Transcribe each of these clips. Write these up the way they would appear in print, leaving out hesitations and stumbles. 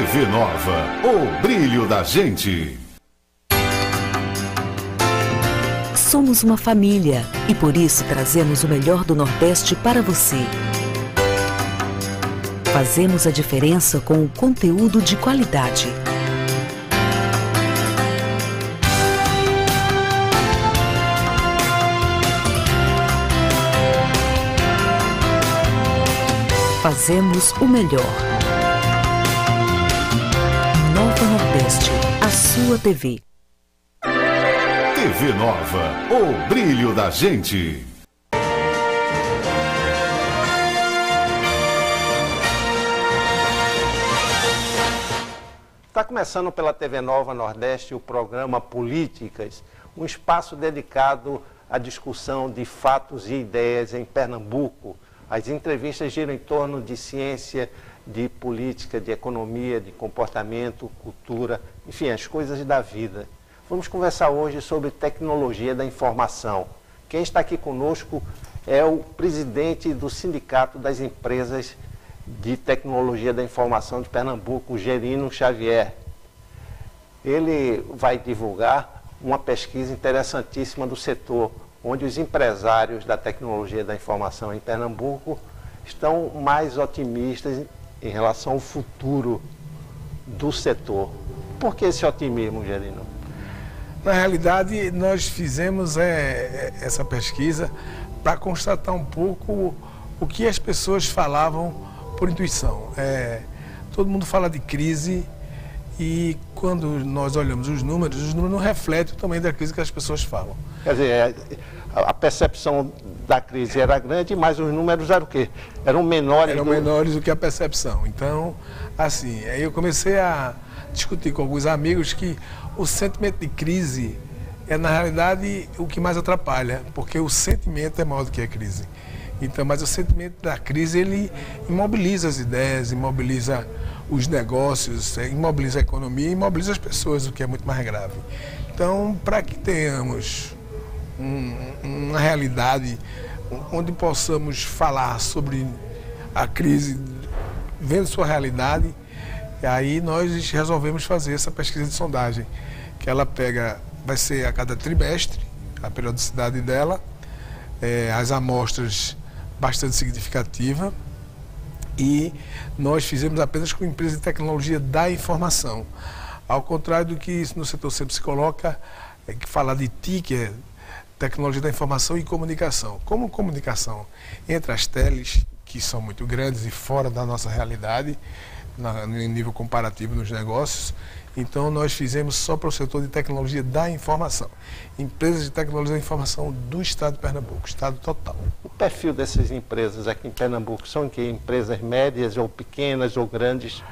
TV Nova, o brilho da gente. Somos uma família e por isso trazemos o melhor do Nordeste para você. Fazemos a diferença com o conteúdo de qualidade. Fazemos o melhor. Nova Nordeste, a sua TV. TV Nova, o brilho da gente. Está começando pela TV Nova Nordeste o programa Políticas, um espaço dedicado à discussão de fatos e ideias em Pernambuco. As entrevistas giram em torno de ciência, de política, de economia, de comportamento, cultura, enfim, as coisas da vida. Vamos conversar hoje sobre tecnologia da informação. Quem está aqui conosco é o presidente do Sindicato das Empresas de Tecnologia da Informação de Pernambuco, Gerino Xavier. Ele vai divulgar uma pesquisa interessantíssima do setor, onde os empresários da tecnologia da informação em Pernambuco estão mais otimistas em relação ao futuro do setor. Por que esse otimismo, Gerino? Na realidade, nós fizemos essa pesquisa para constatar um pouco o que as pessoas falavam por intuição. Todo mundo fala de crise e quando nós olhamos os números não refletem o tamanho da crise que as pessoas falam. Quer dizer, a percepção da crise era grande, mas os números eram o quê? Eram menores. Eram menores do que a percepção. Então, assim, aí eu comecei a discutir com alguns amigos que o sentimento de crise é, na realidade, o que mais atrapalha, porque o sentimento é maior do que a crise. Então, mas o sentimento da crise, ele imobiliza as ideias, imobiliza os negócios, imobiliza a economia, imobiliza as pessoas, o que é muito mais grave. Então, para que tenhamos uma realidade onde possamos falar sobre a crise, vendo sua realidade, aí nós resolvemos fazer essa pesquisa de sondagem, que ela vai ser a cada trimestre, a periodicidade dela, as amostras bastante significativa, e nós fizemos apenas com empresas de tecnologia da informação. Ao contrário do que no setor sempre se coloca, que fala de TI, que é tecnologia da informação e comunicação. Como comunicação entre as teles, que são muito grandes e fora da nossa realidade, em nível comparativo nos negócios, então nós fizemos só para o setor de tecnologia da informação. Empresas de tecnologia da informação do estado de Pernambuco, estado total. O perfil dessas empresas aqui em Pernambuco são que empresas médias ou pequenas ou grandes?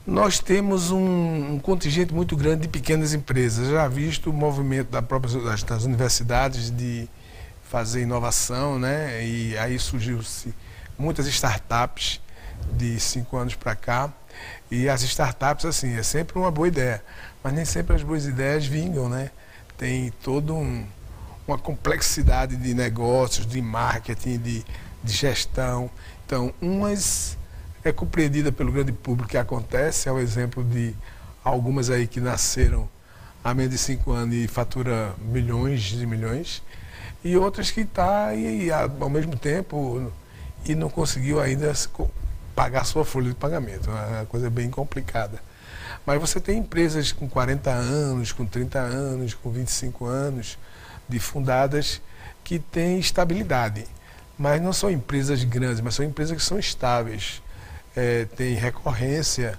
Nós temos um contingente muito grande de pequenas empresas. Já visto o movimento das universidades de fazer inovação, né? E aí surgiu-se muitas startups de 5 anos para cá. E as startups, assim, é sempre uma boa ideia, mas nem sempre as boas ideias vingam, né? Tem toda uma complexidade de negócios, de marketing, de gestão. Então, umas é compreendida pelo grande público, que acontece, é o exemplo de algumas aí que nasceram há menos de 5 anos e fatura milhões de milhões, e outras que está ao mesmo tempo e não conseguiu ainda pagar sua folha de pagamento. É uma coisa bem complicada. Mas você tem empresas com 40 anos, com 30 anos, com 25 anos de fundadas que têm estabilidade. Mas não são empresas grandes, mas são empresas que são estáveis. Tem recorrência,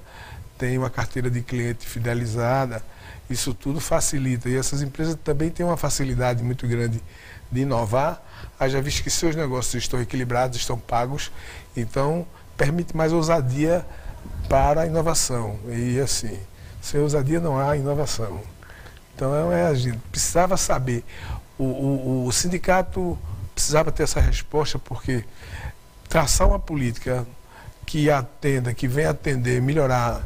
tem uma carteira de cliente fidelizada, isso tudo facilita. E essas empresas também têm uma facilidade muito grande de inovar, haja visto que seus negócios estão equilibrados, estão pagos, então permite mais ousadia para a inovação. E assim, sem ousadia não há inovação. Então a gente precisava saber, o sindicato precisava ter essa resposta, porque traçar uma política que venha atender, melhorar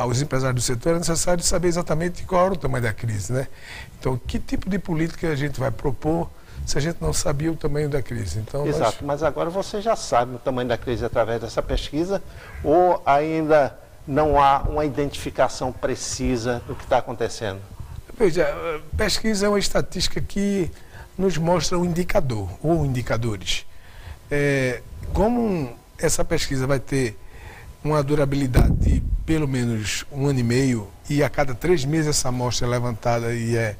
os empresários do setor, é necessário saber exatamente qual era o tamanho da crise, né? Então, que tipo de política a gente vai propor se a gente não sabia o tamanho da crise? Então, exato, mas agora você já sabe o tamanho da crise através dessa pesquisa, ou ainda não há uma identificação precisa do que está acontecendo? Veja, pesquisa é uma estatística que nos mostra um indicador, ou indicadores. Como essa pesquisa vai ter uma durabilidade de pelo menos 1 ano e meio, e a cada 3 meses essa amostra é levantada e é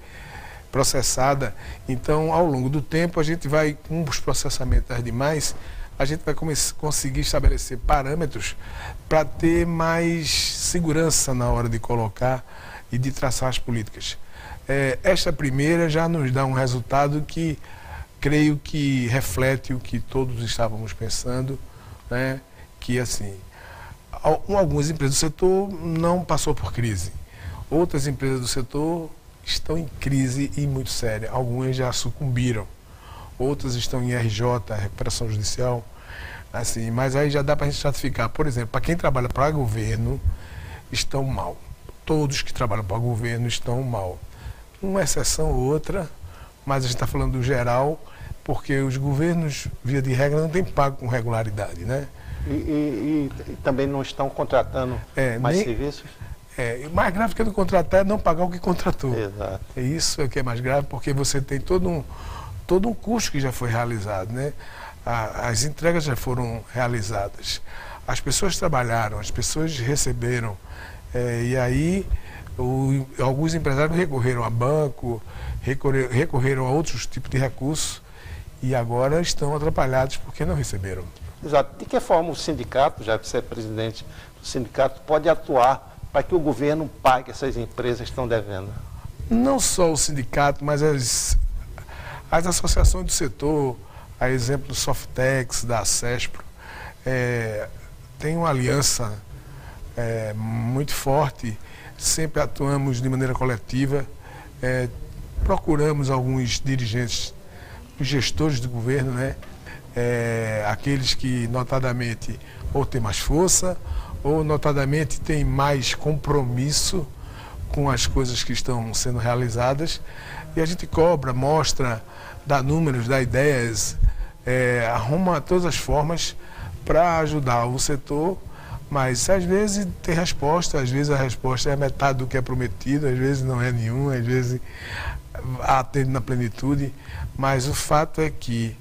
processada, então ao longo do tempo a gente vai, com os processamentos das demais, a gente vai conseguir estabelecer parâmetros para ter mais segurança na hora de colocar e de traçar as políticas. Esta primeira já nos dá um resultado que creio que reflete o que todos estávamos pensando, né? Que assim, algumas empresas do setor não passou por crise, outras empresas do setor estão em crise e muito séria, algumas já sucumbiram, outras estão em RJ, recuperação judicial, assim, mas aí já dá para a gente estratificar. Por exemplo, para quem trabalha para governo, estão mal. Todos que trabalham para governo estão mal. Uma exceção ou outra, mas a gente está falando do geral, porque os governos, via de regra, não têm pago com regularidade, né? E também não estão contratando mais serviços? Mais grave que não contratar é não pagar o que contratou. Exato. Isso é que é mais grave, porque você tem todo um custo que já foi realizado, né? As entregas já foram realizadas, as pessoas trabalharam, as pessoas receberam, e aí alguns empresários recorreram a banco, recorreram a outros tipos de recursos e agora estão atrapalhados porque não receberam. Exato. De que forma o sindicato, já que você é presidente do sindicato, pode atuar para que o governo pague essas empresas que estão devendo? Não só o sindicato, mas as associações do setor, a exemplo do Softex, da Sespro, tem uma aliança muito forte, sempre atuamos de maneira coletiva, procuramos alguns dirigentes, os gestores do governo, né? Aqueles que notadamente ou têm mais força, ou notadamente têm mais compromisso com as coisas que estão sendo realizadas, e a gente cobra, mostra, dá números, dá ideias, arruma todas as formas para ajudar o setor, mas às vezes tem resposta, às vezes a resposta é metade do que é prometido, às vezes não é nenhuma, às vezes atende na plenitude, mas o fato é que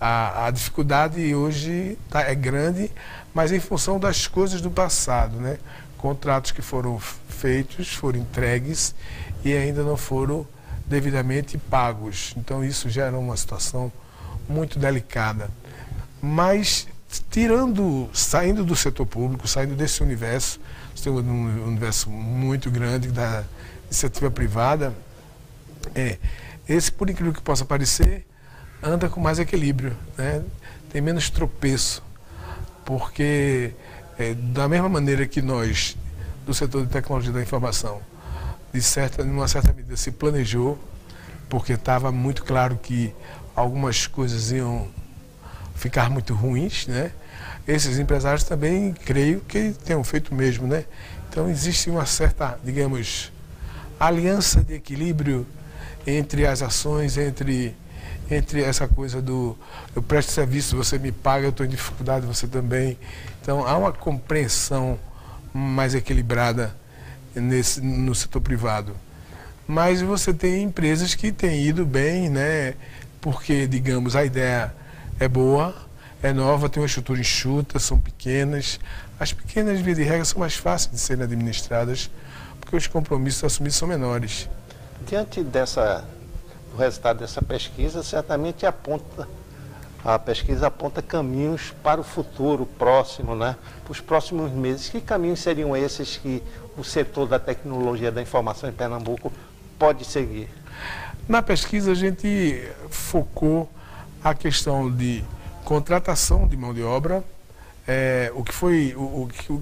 a dificuldade hoje é grande, mas em função das coisas do passado, né? Contratos que foram feitos, foram entregues e ainda não foram devidamente pagos. Então isso gera uma situação muito delicada. Mas saindo do setor público, saindo desse universo, tem um universo muito grande da iniciativa privada, esse, por incrível que possa parecer, anda com mais equilíbrio, né? Tem menos tropeço, porque da mesma maneira que nós, do setor de tecnologia da informação, de uma certa medida se planejou, porque estava muito claro que algumas coisas iam ficar muito ruins, né? Esses empresários também, creio que tenham feito o mesmo, né? Então existe uma certa, digamos, aliança de equilíbrio entre as ações, entre essa coisa do eu presto serviço, você me paga, eu estou em dificuldade, você também. Então há uma compreensão mais equilibrada no setor privado. Mas você tem empresas que têm ido bem, né? Porque, digamos, a ideia é boa, é nova, tem uma estrutura enxuta, são pequenas. As pequenas, via de regra, são mais fáceis de serem administradas, porque os compromissos assumidos são menores. Diante do resultado dessa pesquisa, certamente a pesquisa aponta caminhos para o futuro próximo, né? Para os próximos meses. Que caminhos seriam esses que o setor da tecnologia da informação em Pernambuco pode seguir? Na pesquisa, a gente focou a questão de contratação de mão de obra, o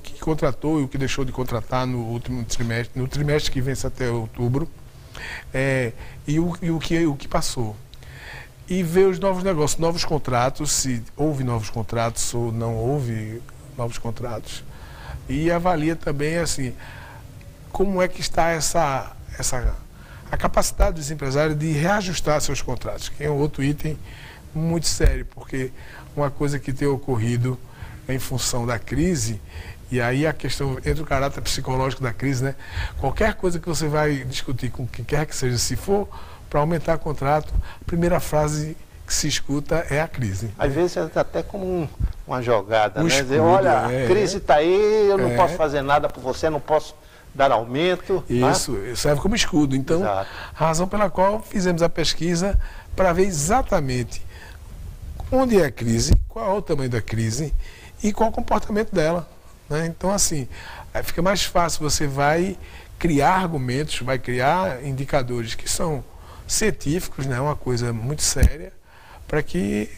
que contratou e o que deixou de contratar no último trimestre, no trimestre que vence até outubro, e o que passou. E ver os novos negócios, novos contratos, se houve novos contratos ou não houve novos contratos. E avalia também, assim, como é que está a capacidade dos empresários de reajustar seus contratos, que é um outro item muito sério, porque uma coisa que tem ocorrido em função da crise E aí a questão entra o caráter psicológico da crise, né? Qualquer coisa que você vai discutir com quem quer que seja, se for para aumentar contrato, a primeira frase que se escuta é a crise. Às vezes é até como uma jogada, né? Escudo, Dizer, olha, a crise está aí, eu não posso fazer nada por você, não posso dar aumento. Isso, serve como escudo. Então, Exato. a razão pela qual fizemos a pesquisa para ver exatamente onde é a crise, qual é o tamanho da crise e qual o comportamento dela. Né? Então, assim, aí fica mais fácil, você vai criar argumentos, vai criar indicadores que são científicos, né? Uma coisa muito séria, para que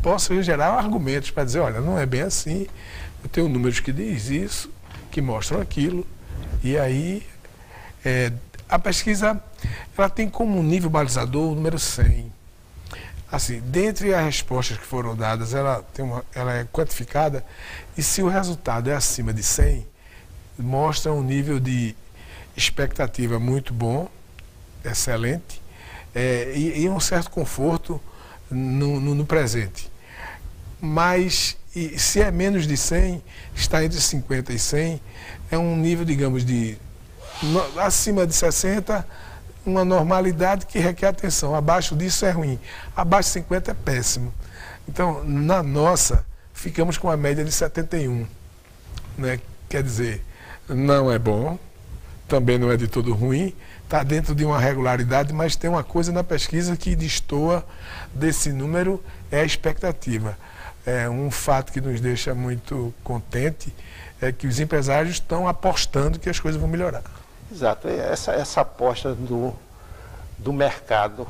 possa gerar argumentos para dizer, olha, não é bem assim, eu tenho números que diz isso, que mostram aquilo, e aí a pesquisa ela tem como nível balizador o número 100. Assim, dentre as respostas que foram dadas, ela é quantificada, e se o resultado é acima de 100, mostra um nível de expectativa muito bom, excelente, e um certo conforto no presente. Mas, se é menos de 100, está entre 50 e 100, é um nível, digamos, acima de 60, uma normalidade que requer atenção. Abaixo disso é ruim. Abaixo de 50 é péssimo. Então, na nossa, ficamos com a média de 71. Né? Quer dizer, não é bom, também não é de todo ruim, está dentro de uma regularidade, mas tem uma coisa na pesquisa que destoa desse número, é a expectativa. É um fato que nos deixa muito contente, é que os empresários estão apostando que as coisas vão melhorar. Exato, essa aposta do mercado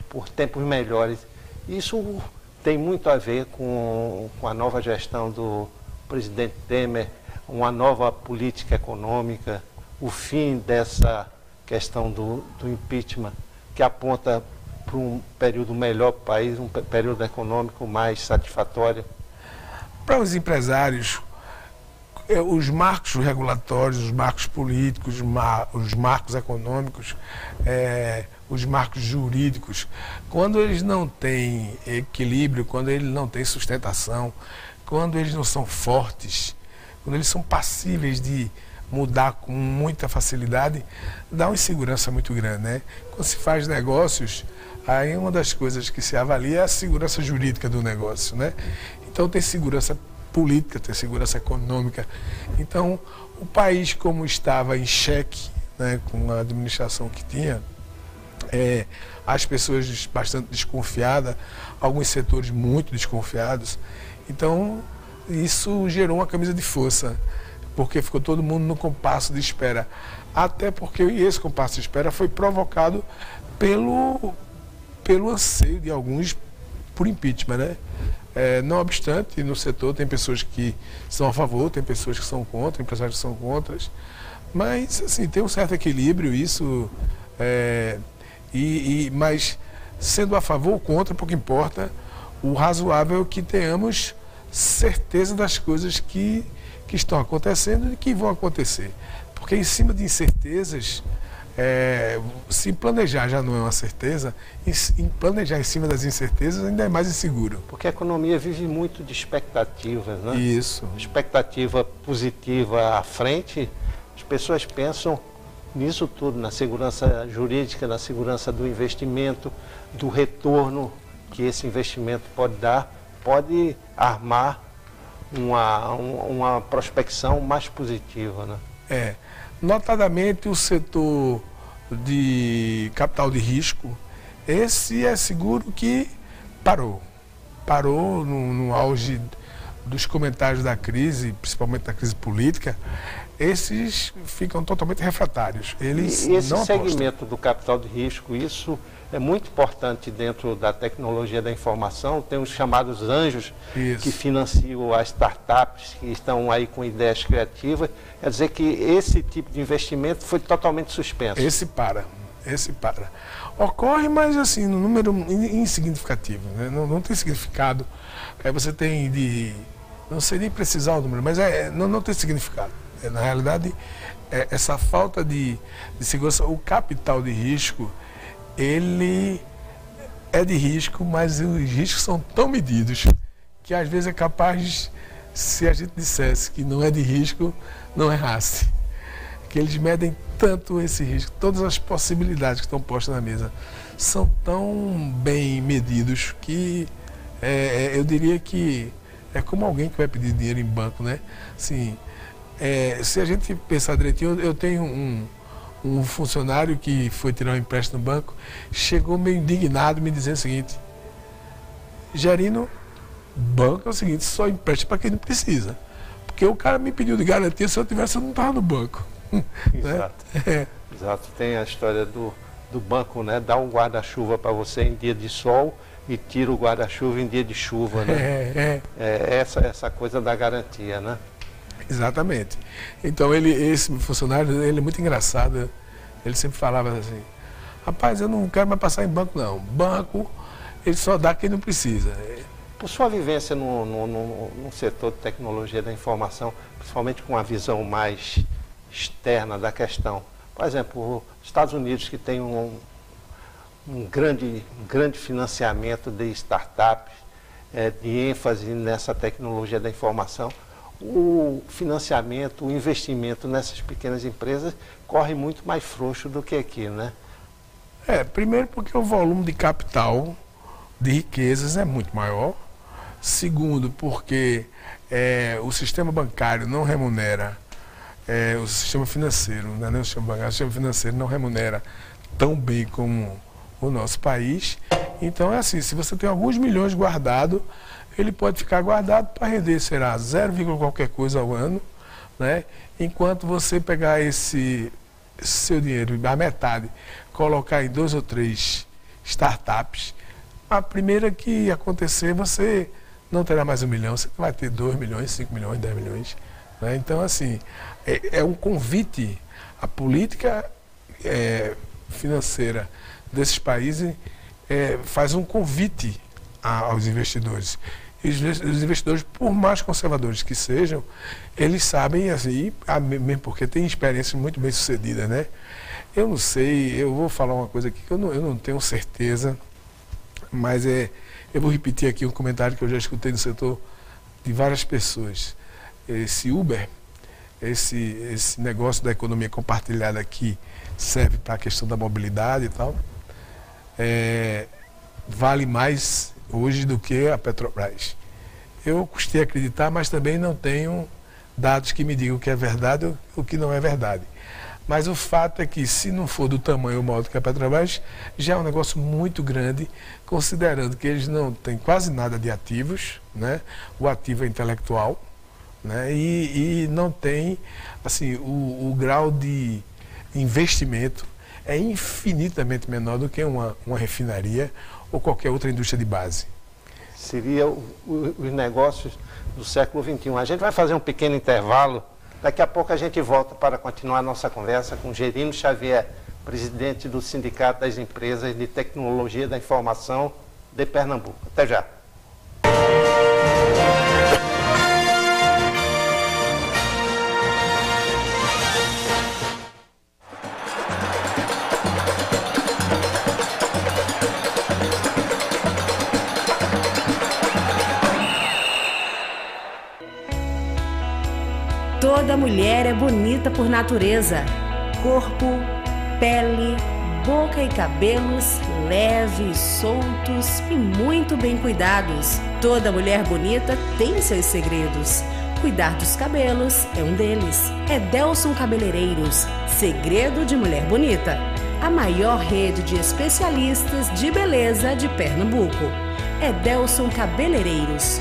por tempos melhores, isso tem muito a ver com a nova gestão do presidente Temer, uma nova política econômica, o fim dessa questão do impeachment, que aponta para um período melhor para o país, um período econômico mais satisfatório. Para os empresários, os marcos regulatórios, os marcos políticos, os marcos econômicos, os marcos jurídicos, quando eles não têm equilíbrio, quando eles não têm sustentação, quando eles não são fortes, quando eles são passíveis de mudar com muita facilidade, dá uma insegurança muito grande, né? Quando se faz negócios, aí uma das coisas que se avalia é a segurança jurídica do negócio, né? Então tem segurança política, tem segurança econômica. Então, o país, como estava em xeque, né, com a administração que tinha, as pessoas bastante desconfiadas, alguns setores muito desconfiados. Então, isso gerou uma camisa de força, porque ficou todo mundo no compasso de espera. Até porque esse compasso de espera foi provocado pelo anseio de alguns por impeachment, né? Não obstante, no setor tem pessoas que são a favor, tem pessoas que são contra, empresários que são contra, mas assim, tem um certo equilíbrio isso, mas sendo a favor ou contra, pouco importa, o razoável é que tenhamos certeza das coisas que estão acontecendo e que vão acontecer, porque em cima de incertezas, se planejar já não é uma certeza, em planejar em cima das incertezas ainda é mais inseguro. Porque a economia vive muito de expectativas, né? Isso. Expectativa positiva à frente, as pessoas pensam nisso tudo, na segurança jurídica, na segurança do investimento, do retorno que esse investimento pode dar, pode armar uma prospecção mais positiva, né? Notadamente o setor de capital de risco, esse é seguro que parou no auge dos comentários da crise, principalmente da crise política. Esses ficam totalmente refratários. Eles e esse não segmento do capital de risco, isso é muito importante dentro da tecnologia da informação. Tem os chamados anjos que financiam as startups que estão aí com ideias criativas. Quer dizer que esse tipo de investimento foi totalmente suspenso. Esse para. Ocorre, mas assim, no número insignificativo, né? Não tem significado. Você tem não sei nem precisar o número, mas não tem significado. Na realidade, essa falta de segurança, o capital de risco, ele é de risco, mas os riscos são tão medidos que às vezes é capaz se a gente dissesse que não é de risco, não errasse. Que eles medem tanto esse risco, todas as possibilidades que estão postas na mesa são tão bem medidos que eu diria que é como alguém que vai pedir dinheiro em banco, né? Assim, se a gente pensar direitinho, eu tenho um funcionário que foi tirar um empréstimo no banco, chegou meio indignado me dizendo o seguinte: Gerino, banco é o seguinte, só empresta para quem não precisa. Porque o cara me pediu de garantia, se eu tivesse, eu não estava no banco. Exato. Né? Exato. Tem a história do banco, né? Dá um guarda-chuva para você em dia de sol e tira o guarda-chuva em dia de chuva, né? Essa coisa da garantia, né? Exatamente. Então esse funcionário, ele é muito engraçado. Ele sempre falava assim: rapaz, eu não quero mais passar em banco, não. Banco, ele só dá quem não precisa. Por sua vivência no setor de tecnologia da informação, principalmente com a visão mais externa da questão. Por exemplo, os Estados Unidos, que tem um grande financiamento de startups, de ênfase nessa tecnologia da informação, o financiamento, o investimento nessas pequenas empresas corre muito mais frouxo do que aqui, né? Primeiro porque o volume de capital, de riquezas é muito maior. Segundo, porque o sistema bancário não remunera o sistema financeiro, não é nem o sistema bancário, o sistema financeiro não remunera tão bem como o nosso país. Então é assim, se você tem alguns milhões guardado, ele pode ficar guardado para render, será 0, qualquer coisa ao ano, né? Enquanto você pegar esse seu dinheiro, a metade, colocar em 2 ou 3 startups, a primeira que acontecer, você não terá mais 1 milhão, você vai ter 2 milhões, 5 milhões, 10 milhões. Né? Então, assim, é um convite. A política financeira desses países faz um convite aos investidores. E os investidores, por mais conservadores que sejam, eles sabem, assim, mesmo porque tem experiências muito bem sucedidas, né? Eu não sei, eu vou falar uma coisa aqui que eu não tenho certeza, mas eu vou repetir aqui um comentário que eu já escutei no setor de várias pessoas. Esse Uber, esse negócio da economia compartilhada aqui, serve para a questão da mobilidade e tal, vale mais hoje do que a Petrobras. Eu custei acreditar, mas também não tenho dados que me digam o que é verdade ou o que não é verdade. Mas o fato é que, se não for do tamanho ou modo que a Petrobras, já é um negócio muito grande, considerando que eles não têm quase nada de ativos, né? O ativo é intelectual, né? E não tem, assim, o grau de investimento é infinitamente menor do que uma refinaria ou qualquer outra indústria de base. Seria os negócios do século XXI. A gente vai fazer um pequeno intervalo. Daqui a pouco a gente volta para continuar a nossa conversa com Gerino Xavier, presidente do Sindicato das Empresas de Tecnologia da Informação de Pernambuco. Até já. Toda mulher é bonita por natureza. Corpo, pele, boca e cabelos leves, soltos e muito bem cuidados. Toda mulher bonita tem seus segredos. Cuidar dos cabelos é um deles. Edelson Cabeleireiros, segredo de mulher bonita. A maior rede de especialistas de beleza de Pernambuco. Edelson Cabeleireiros.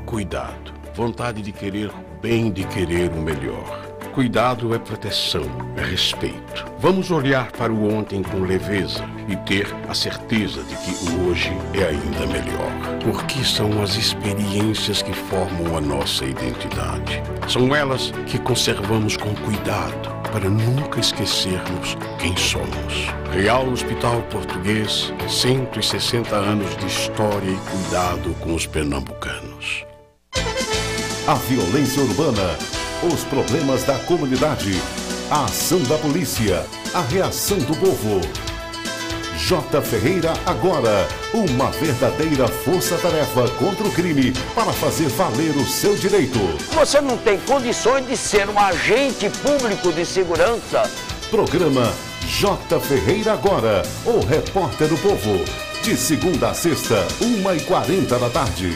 Cuidado. Vontade de querer bem, de querer o melhor. Cuidado é proteção, é respeito. Vamos olhar para o ontem com leveza e ter a certeza de que o hoje é ainda melhor. Porque são as experiências que formam a nossa identidade. São elas que conservamos com cuidado para nunca esquecermos quem somos. Real Hospital Português, 160 anos de história e cuidado com os pernambucanos. A violência urbana, os problemas da comunidade, a ação da polícia, a reação do povo. J. Ferreira agora, uma verdadeira força-tarefa contra o crime para fazer valer o seu direito. Você não tem condições de ser um agente público de segurança. Programa J. Ferreira agora, o repórter do povo, de segunda a sexta, 1h40 da tarde.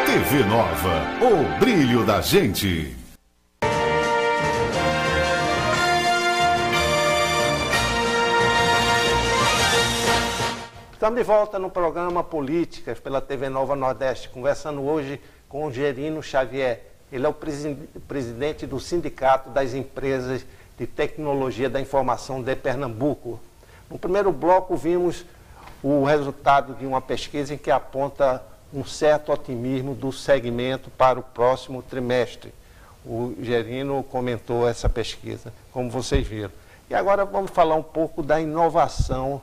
TV Nova, o brilho da gente. Estamos de volta no programa Políticas pela TV Nova Nordeste, conversando hoje com o Gerino Xavier. Ele é o presidente do Sindicato das Empresas de Tecnologia da Informação de Pernambuco. No primeiro bloco vimos o resultado de uma pesquisa em que aponta um certo otimismo do segmento para o próximo trimestre. O Gerino comentou essa pesquisa, como vocês viram. E agora vamos falar um pouco da inovação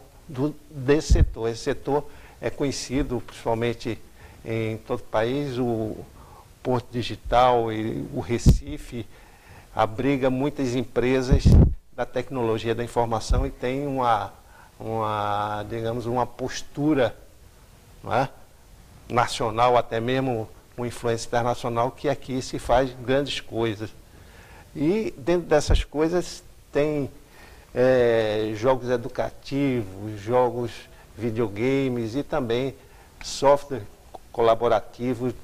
desse setor. Esse setor é conhecido, principalmente em todo o país, o Porto Digital e o Recife abriga muitas empresas da tecnologia da informação e tem digamos, uma postura, não é, nacional, até mesmo uma influência internacional, que aqui se faz grandes coisas. E dentro dessas coisas tem jogos educativos, jogos videogames e também software colaborativos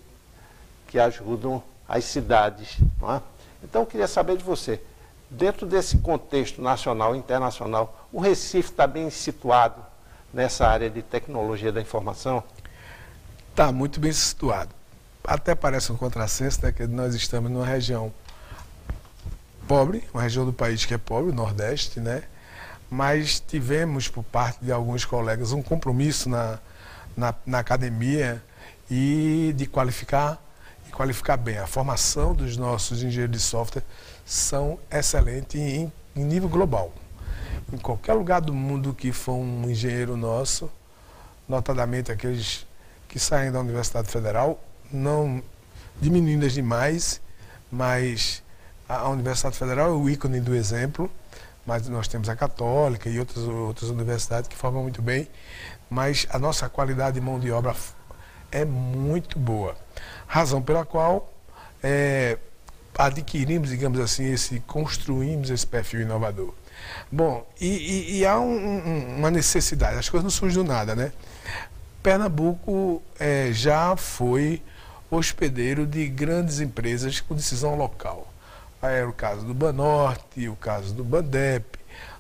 que ajudam as cidades. Não é? Então eu queria saber de você, dentro desse contexto nacional e internacional, o Recife está bem situado nessa área de tecnologia da informação? Está muito bem situado. Até parece um contrassenso, né, que nós estamos numa região pobre, uma região do país que é pobre, o Nordeste, né? Mas tivemos, por parte de alguns colegas, um compromisso na academia e de qualificar bem. A formação dos nossos engenheiros de software são excelentes em nível global. Em qualquer lugar do mundo que for um engenheiro nosso, notadamente aqueles que saem da Universidade Federal, não diminuindo demais, mas a Universidade Federal é o ícone do exemplo, mas nós temos a Católica e outras universidades que formam muito bem, mas a nossa qualidade de mão de obra é muito boa. Razão pela qual adquirimos, digamos assim, construímos esse perfil inovador. Bom, e há uma necessidade, as coisas não surgem do nada, né? Pernambuco já foi hospedeiro de grandes empresas com decisão local. Era o caso do Banorte, o caso do Bandep,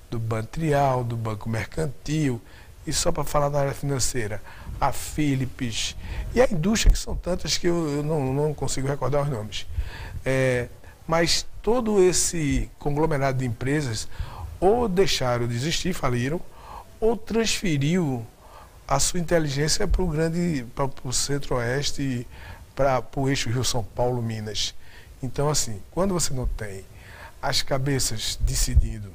do Bantrial, do Banco Mercantil, e só para falar da área financeira, a Philips, e a indústria, que são tantas que eu não consigo recordar os nomes. Mas todo esse conglomerado de empresas ou deixaram de existir, faliram, ou transferiu a sua inteligência para o centro-oeste, para o eixo Rio-São Paulo-Minas. Então, assim, quando você não tem as cabeças decidindo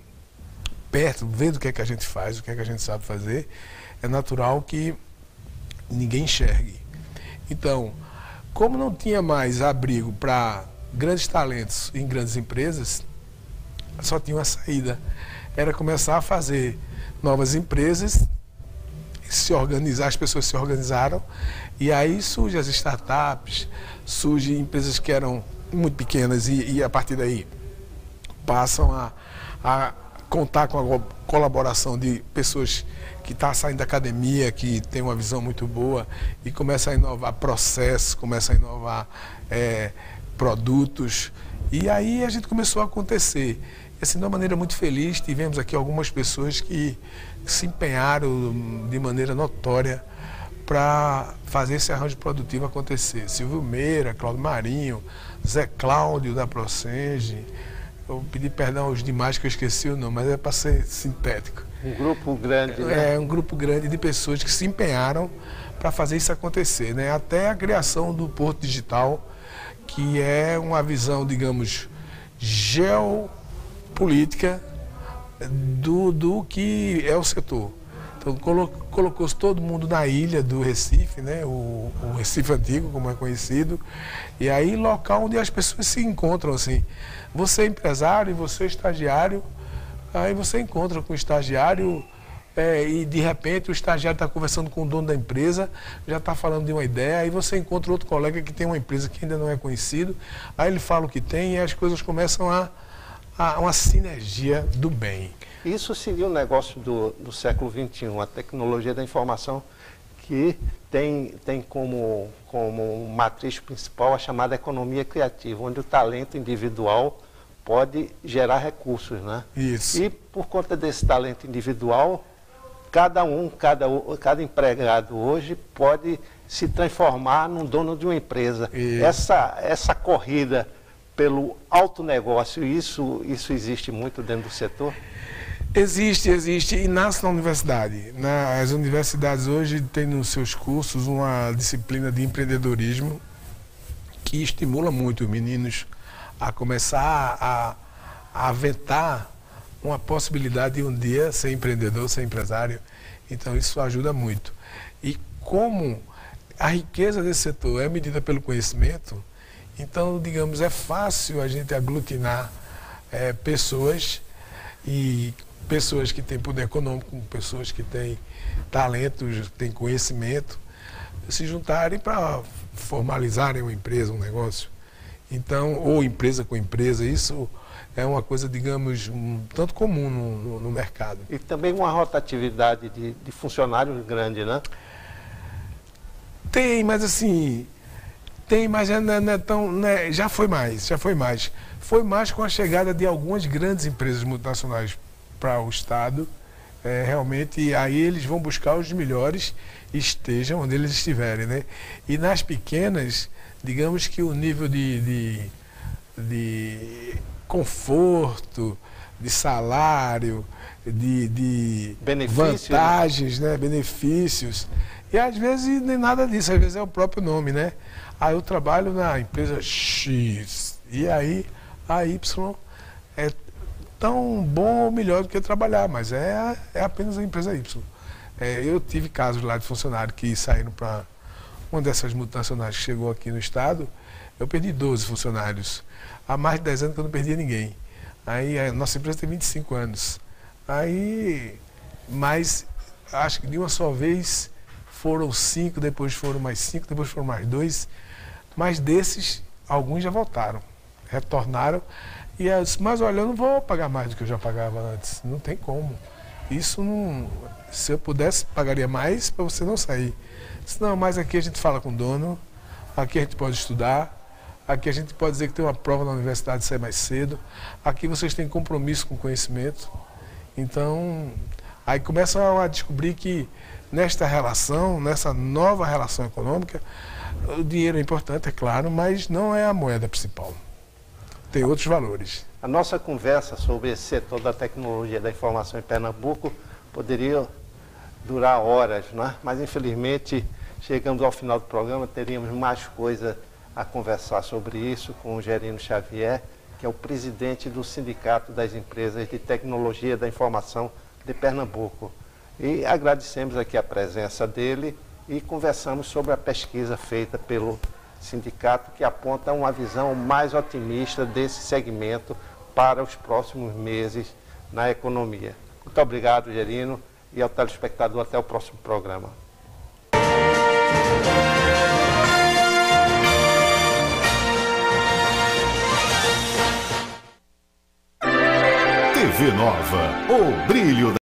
perto, vendo o que é que a gente faz, o que é que a gente sabe fazer, é natural que ninguém enxergue. Então, como não tinha mais abrigo para grandes talentos em grandes empresas, só tinha uma saída. Era começar a fazer novas empresas, se organizar, as pessoas se organizaram, e aí surgem as startups, surgem empresas que eram muito pequenas e a partir daí passam a contar com a colaboração de pessoas que estão saindo da academia, que tem uma visão muito boa e começam a inovar processos, começam a inovar produtos, e aí a gente começou a acontecer. E assim, de uma maneira muito feliz, tivemos aqui algumas pessoas que se empenharam de maneira notória para fazer esse arranjo produtivo acontecer. Silvio Meira, Cláudio Marinho, Zé Cláudio da Procenge. Eu pedi perdão aos demais que eu esqueci o nome, mas é para ser sintético. Um grupo grande, né? Um grupo grande de pessoas que se empenharam para fazer isso acontecer, né? Até a criação do Porto Digital, que é uma visão, digamos, geopolítica do que é o setor. Então colocou-se todo mundo na ilha do Recife, né? O Recife Antigo, como é conhecido, e aí local onde as pessoas se encontram, assim. Você é empresário e você é estagiário, Aí você encontra com o estagiário e de repente o estagiário está conversando com o dono da empresa, já está falando de uma ideia, aí você encontra outro colega que tem uma empresa que ainda não é conhecido, aí ele fala o que tem e as coisas começam a uma sinergia do bem. Isso seria um negócio do século XXI, a tecnologia da informação que tem como matriz principal a chamada economia criativa, onde o talento individual pode gerar recursos, né? Isso. E por conta desse talento individual, cada empregado hoje pode se transformar num dono de uma empresa. Essa corrida pelo autonegócio, isso existe muito dentro do setor? Existe e nasce na universidade. As universidades hoje têm nos seus cursos uma disciplina de empreendedorismo que estimula muito os meninos a começar a aventar uma possibilidade de um dia ser empreendedor, ser empresário. Então isso ajuda muito. E como a riqueza desse setor é medida pelo conhecimento, então, digamos, é fácil a gente aglutinar pessoas que têm poder econômico, pessoas que têm talentos, têm conhecimento, se juntarem para formalizarem uma empresa, um negócio. Então, ou empresa com empresa, isso é uma coisa, digamos, um tanto comum no mercado. E também uma rotatividade de funcionários grande, né? Tem, mas assim, não é tão, né, já foi mais. Foi mais com a chegada de algumas grandes empresas multinacionais para o Estado. Realmente, aí eles vão buscar os melhores, estejam onde eles estiverem, né? E nas pequenas, digamos que o nível de conforto, de salário, de vantagens, né? Benefícios. E às vezes nem nada disso, às vezes é o próprio nome, né? Aí eu trabalho na empresa X, e aí a Y é tão bom ou melhor do que trabalhar, mas é apenas a empresa Y. Eu tive casos lá de funcionários que saíram para uma dessas multinacionais que chegou aqui no estado. Eu perdi 12 funcionários. Há mais de 10 anos que eu não perdia ninguém. Aí a nossa empresa tem 25 anos. Mas acho que de uma só vez foram 5, depois foram mais 5, depois foram mais 2. Mas desses, alguns já voltaram, retornaram. E eu disse, mas olha, eu não vou pagar mais do que eu já pagava antes. Não tem como. Isso não... Se eu pudesse, pagaria mais para você não sair. Disse, não, mas aqui a gente fala com o dono, aqui a gente pode estudar, aqui a gente pode dizer que tem uma prova na universidade e sai mais cedo, aqui vocês têm compromisso com o conhecimento. Então, aí começam a descobrir que nesta relação, nessa nova relação econômica, o dinheiro é importante, é claro, mas não é a moeda principal. Tem outros valores. A nossa conversa sobre esse setor da tecnologia da informação em Pernambuco poderia durar horas, não é? Mas infelizmente chegamos ao final do programa, teríamos mais coisa a conversar sobre isso com o Gerino Xavier, que é o presidente do Sindicato das Empresas de Tecnologia da Informação de Pernambuco. E agradecemos aqui a presença dele e conversamos sobre a pesquisa feita pelo sindicato, que aponta uma visão mais otimista desse segmento para os próximos meses na economia. Muito obrigado, Gerino, e ao telespectador, até o próximo programa. TV Nova, o brilho da